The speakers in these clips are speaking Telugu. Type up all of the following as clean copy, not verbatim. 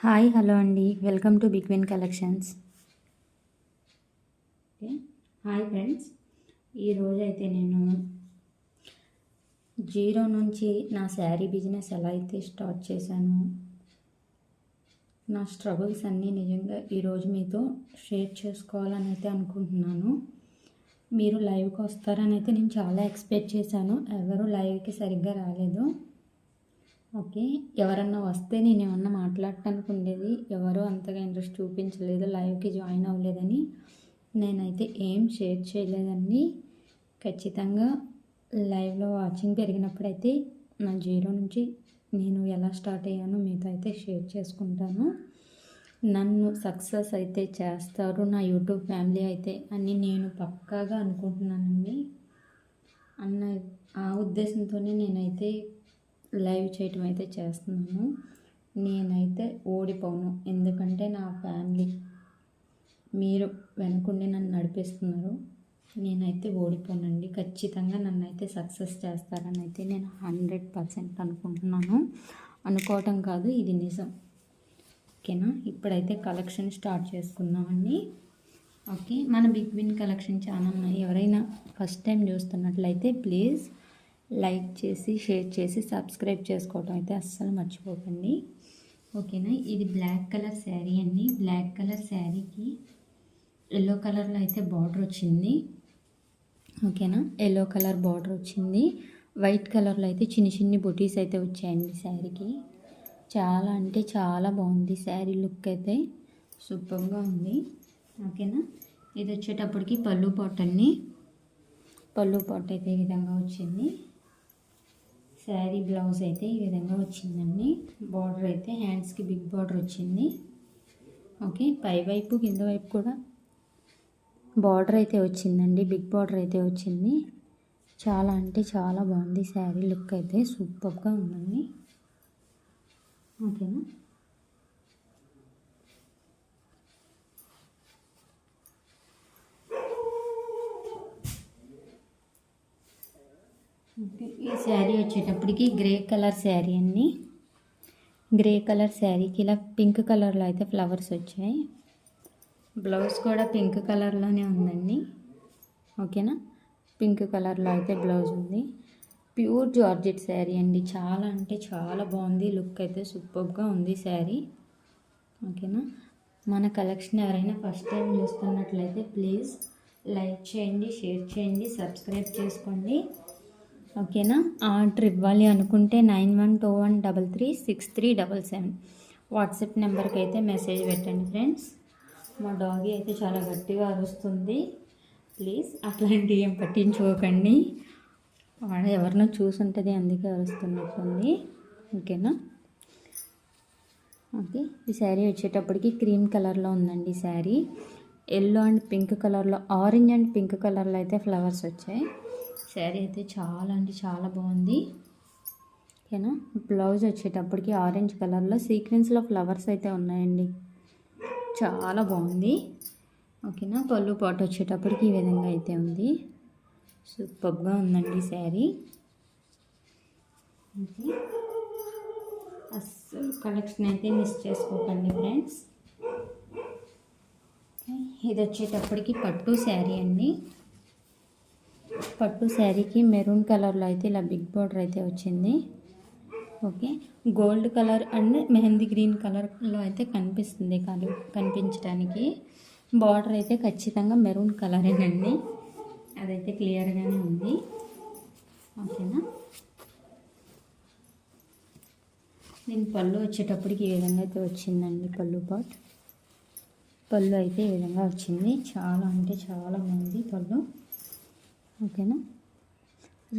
హాయ్ హలో అండి, welcome to big win collections. Okay, hi friends. ఈరోజు అయితే నేను జీరో నుంచి నా శారీ బిజినెస్ ఎలా అయితే స్టార్ట్ చేశానో, నా స్ట్రగుల్స్ అన్నీ నిజంగా ఈరోజు మీతో షేర్ చేసుకోవాలని అయితే అనుకుంటున్నాను. మీరు లైవ్కి వస్తారని అయితే నేను చాలా ఎక్స్పెక్ట్ చేశాను. ఎవరు లైవ్కి సరిగ్గా రాలేదు. ఓకే, ఎవరన్నా వస్తే నేను ఏమన్నా మాట్లాడటానికి ఉండేది. ఎవరో అంతగా ఇంట్రెస్ట్ చూపించలేదు, లైవ్కి జాయిన్ అవ్వలేదని నేనైతే ఏం షేర్ చేయలేదండి. ఖచ్చితంగా లైవ్లో వాచింగ్ పెరిగినప్పుడైతే నా జీరో నుంచి నేను ఎలా స్టార్ట్ అయ్యానో మీతో అయితే షేర్ చేసుకుంటాను. నన్ను సక్సెస్ అయితే చేస్తారు నా యూట్యూబ్ ఫ్యామిలీ అయితే అని నేను పక్కాగా అనుకుంటున్నానండి. అన్న ఆ ఉద్దేశంతోనే నేనైతే లైవ్ చేయటం అయితే చేస్తున్నాను. నేనైతే ఓడిపోను, ఎందుకంటే నా ఫ్యామిలీ మీరు వెనుకుండి నన్ను నడిపిస్తున్నారు. నేనైతే ఓడిపోనండి. ఖచ్చితంగా నన్ను అయితే సక్సెస్ చేస్తారని అయితే నేను 100% అనుకుంటున్నాను. అనుకోవటం కాదు, ఇది నిజం. ఓకేనా, ఇప్పుడైతే కలెక్షన్ స్టార్ట్ చేసుకుందామండి. ఓకే, మన బిగ్ విన్ కలెక్షన్ ఛానల్ని ఎవరైనా ఫస్ట్ టైం చూస్తున్నట్లయితే ప్లీజ్ లైక్ చేసి షేర్ చేసి సబ్స్క్రైబ్ చేసుకోవడం అయితే అస్సలు మర్చిపోకండి. ఓకేనా, ఇది బ్లాక్ కలర్ శారీ అండి. బ్లాక్ కలర్ శారీకి ఎల్లో కలర్లో అయితే బార్డర్ వచ్చింది. ఓకేనా, ఎల్లో కలర్ బార్డర్ వచ్చింది. వైట్ కలర్లో అయితే చిన్ని చిన్ని బుటీస్ అయితే వచ్చాయండి శారీకి. చాలా అంటే చాలా బాగుంది శారీ లుక్ అయితే, సూపర్గా ఉంది. ఓకేనా, ఇది వచ్చేటప్పటికి పళ్ళు పాట్ అండి. పళ్ళు పాట్ అయితే ఈ విధంగా వచ్చింది. శారీ బ్లౌజ్ అయితే ఈ విధంగా వచ్చిందండి. బార్డర్ అయితే హ్యాండ్స్కి బిగ్ బార్డర్ వచ్చింది. ఓకే, పై వైపు కింద వైపు కూడా బార్డర్ అయితే వచ్చిందండి, బిగ్ బార్డర్ అయితే వచ్చింది. చాలా అంటే చాలా బాగుంది శారీ లుక్ అయితే, సూపర్గా ఉందండి. ఓకేనా, ఈ శారీ వచ్చేటప్పటికి గ్రే కలర్ శారీ అండి. గ్రే కలర్ శారీకి ఇలా పింక్ కలర్లో అయితే ఫ్లవర్స్ వచ్చాయి. బ్లౌజ్ కూడా పింక్ కలర్లోనే ఉందండి. ఓకేనా, పింక్ కలర్లో అయితే బ్లౌజ్ ఉంది. ప్యూర్ జార్జెట్ శారీ అండి. చాలా అంటే చాలా బాగుంది, లుక్ అయితే సూపర్గా ఉంది శారీ. ఓకేనా, మన కలెక్షన్ ఎవరైనా ఫస్ట్ టైం చూస్తున్నట్లయితే ప్లీజ్ లైక్ చేయండి, షేర్ చేయండి, సబ్స్క్రైబ్ చేసుకోండి. ఓకేనా, ఆర్డర్ ఇవ్వాలి అనుకుంటే 9121336377 వాట్సాప్ నెంబర్కి అయితే మెసేజ్ పెట్టండి ఫ్రెండ్స్. మా డాగీ అయితే చాలా గట్టిగా అరుస్తుంది. ప్లీజ్ అట్లాంటివి ఏం పట్టించుకోకండి, వాడు ఎవరినో చూసుంటుంది అందుకే అరుస్తున్నట్టుంది. ఓకేనా, ఓకే, ఈ శారీ వచ్చేటప్పటికి క్రీమ్ కలర్లో ఉందండి శారీ. ఎల్లో అండ్ పింక్ కలర్లో, ఆరెంజ్ అండ్ పింక్ కలర్లో అయితే ఫ్లవర్స్ వచ్చాయి. శారీ అయితే చాలా అంటే చాలా బాగుంది. ఓకేనా, బ్లౌజ్ వచ్చేటప్పటికి ఆరెంజ్ కలర్లో సీక్వెన్స్లో ఫ్లవర్స్ అయితే ఉన్నాయండి, చాలా బాగుంది. ఓకేనా, పళ్ళు పాటు వచ్చేటప్పటికి ఈ విధంగా అయితే ఉంది, సూపర్గా ఉందండి శారీ. ఓకే, అస్సలు కలెక్షన్ అయితే మిస్ చేసుకోకండి ఫ్రెండ్స్. ఇది వచ్చేటప్పటికి పట్టు శారీ అండి. పట్టు శారీకి మెరూన్ కలర్లో అయితే ఇలా బిగ్ బార్డర్ అయితే వచ్చింది. Okay, gold colour and mehndi green కలర్లో అయితే కనిపిస్తుంది కనిపించడానికి. బార్డర్ అయితే ఖచ్చితంగా మెరూన్ కలరేనండి, అదైతే క్లియర్గానే ఉంది. ఓకేనా, దీని పళ్ళు వచ్చేటప్పటికి ఈ విధంగా అయితే వచ్చిందండి. పళ్ళు అయితే ఈ విధంగా వచ్చింది. చాలా అంటే చాలా బాగుంది పళ్ళు. ఓకేనా,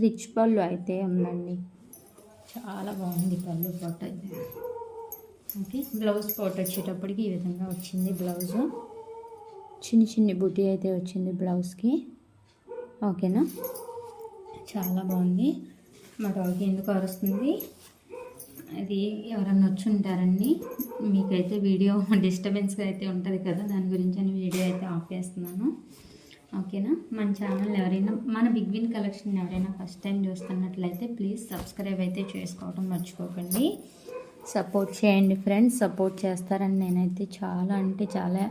రిచ్ పళ్ళు అయితే ఉందండి, చాలా బాగుంది పళ్ళు పాటు అయితే. ఓకే, బ్లౌజ్ పాటు వచ్చేటప్పటికి ఈ విధంగా వచ్చింది. బ్లౌజ్ చిన్ని చిన్ని బుటీ అయితే వచ్చింది బ్లౌజ్కి. ఓకేనా, చాలా బాగుంది. మా డాగ్ ఎందుకు అరుస్తుంది, అది ఎవరన్నా వచ్చి ఉంటారండి. మీకైతే వీడియో డిస్టర్బెన్స్గా అయితే ఉంటుంది కదా, దాని గురించి అని వీడియో అయితే ఆఫ్ చేస్తున్నాను. ఓకేనా, మన ఛానల్ ఎవరైనా, మన బిగ్ విన్ కలెక్షన్ ఎవరైనా ఫస్ట్ టైం చూస్తున్నట్లయితే ప్లీజ్ సబ్స్క్రైబ్ అయితే చేసుకోవడం మర్చిపోకండి. సపోర్ట్ చేయండి ఫ్రెండ్స్, సపోర్ట్ చేస్తారని నేనైతే చాలా అంటే చాలా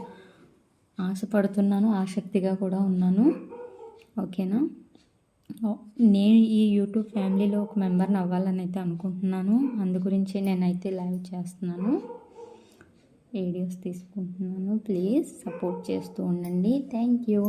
ఆశపడుతున్నాను, ఆసక్తిగా కూడా ఉన్నాను. ఓకేనా? నేను ఈ యూట్యూబ్ ఫ్యామిలీలో ఒక మెంబర్ని అవ్వాలని అయితే అనుకుంటున్నాను. అందు గురించి నేనైతే లైవ్ చేస్తున్నాను, వీడియోస్ తీసుకుంటున్నాను. ప్లీజ్ సపోర్ట్ చేస్తూ ఉండండి. Thank you.